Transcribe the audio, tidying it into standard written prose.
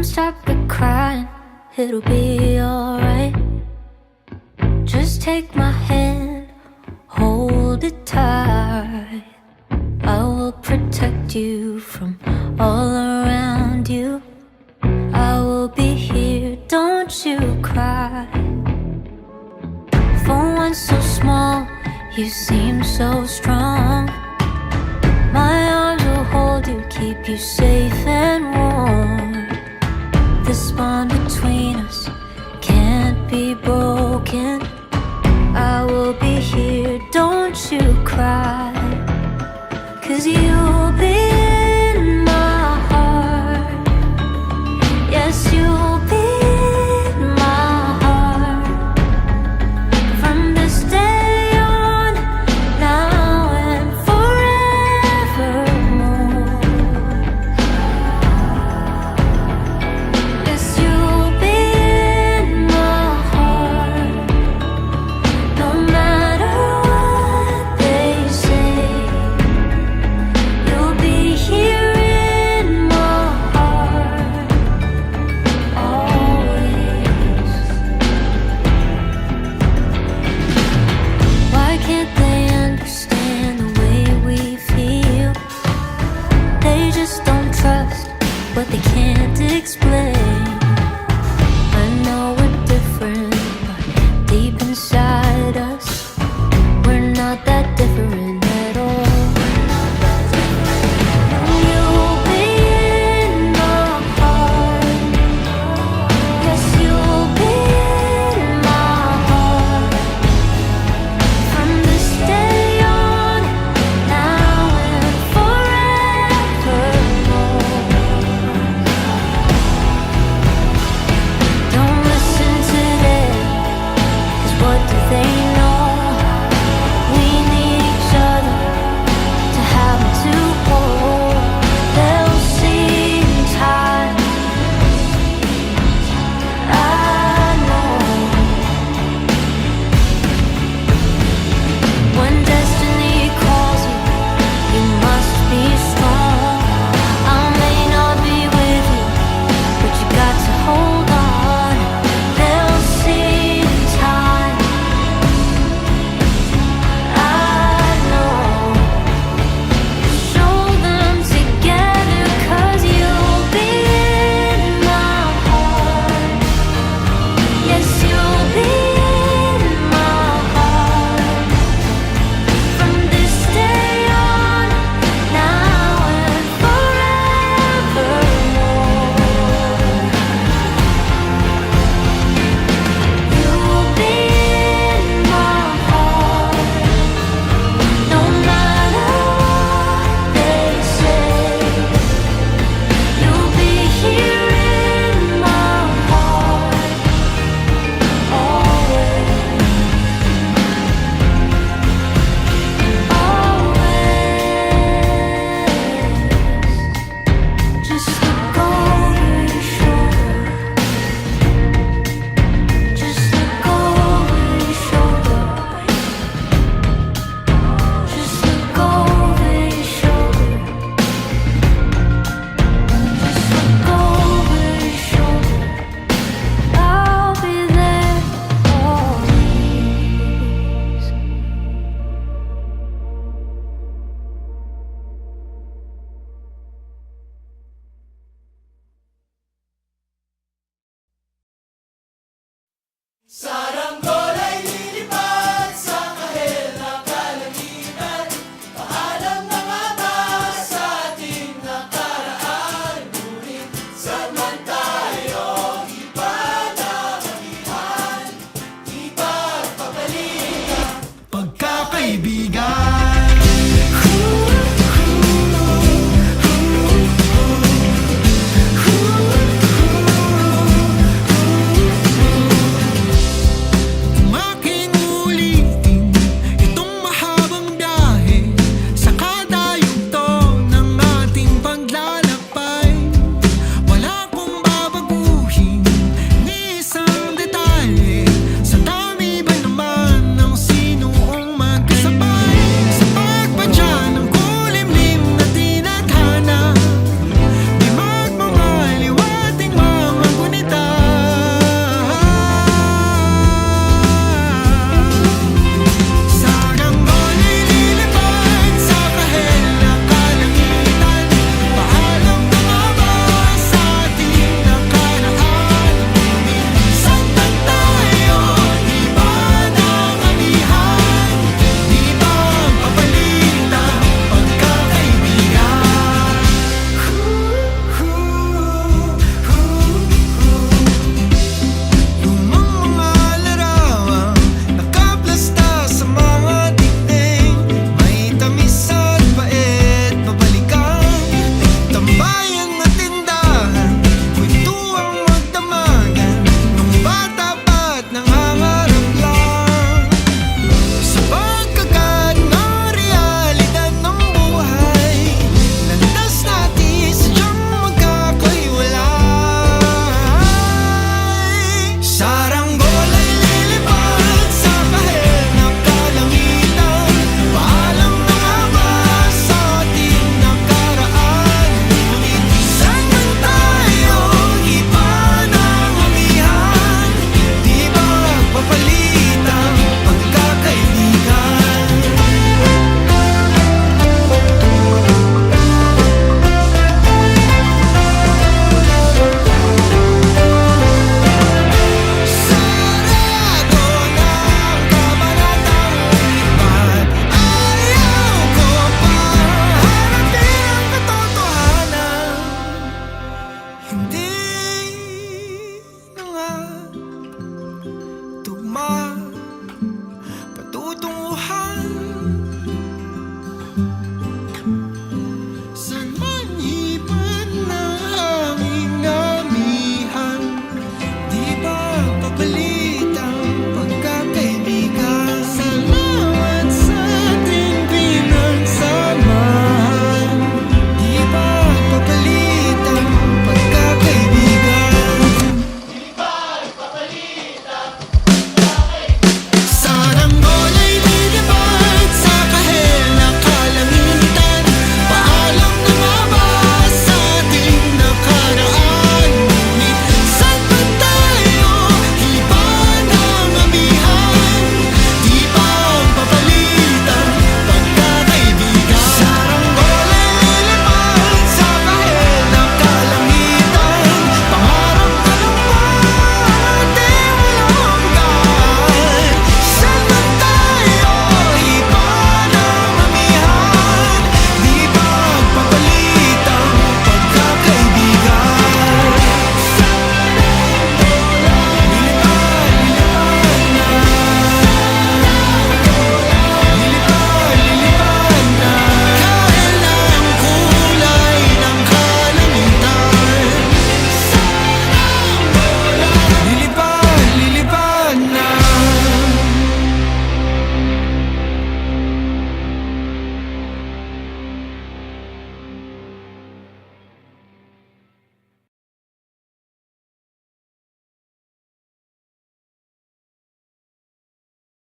stop the crying, it'll be alright. Just take my hand, hold it tight. I will protect you from all around you. I will be here, don't you cry. For one so small, you seem so strong. My arms will hold you, keep you safe and warm. This bond between us can't be broken. I will be here, don't you cry. 'Cause you'll be in my heart. Yes, you'll be in my heart. From this day on, now and forevermore. Yes, you'll be in my heart. No matter what they say, you'll be here in my heart always. Why can't they understand the way we feel? They just don't trust what they can't explain. I know we're different, but deep inside us, we're not that different at all. You'll be in my heart. Yes, you'll be in my heart. From this day on, now and forevermore. Don't listen to them, 'cause what do they know? We need each other to have and to hold. They'll see in time, I know. When destiny calls you, you must be strong. I may not be with you, but you got to hold on. They'll see in time, I know. Show them together, 'cause you'll be in my heart. Yes, you'll be in my heart. From this day on, now and forevermore. You'll be in my heart. No matter what they say, you'll be here in my heart always. Always. Just look over your shoulder. Just look over your shoulder. Just look over your shoulder. Just look over your shoulder. I'll be there always. Saranggola ay lilipad sa kahel na kalangitan. Paalam na nga ba sa ating nakaraan? Ngunit saan man tayo ipanangihan, ipagpapalitan pagkakaibigan. Hindi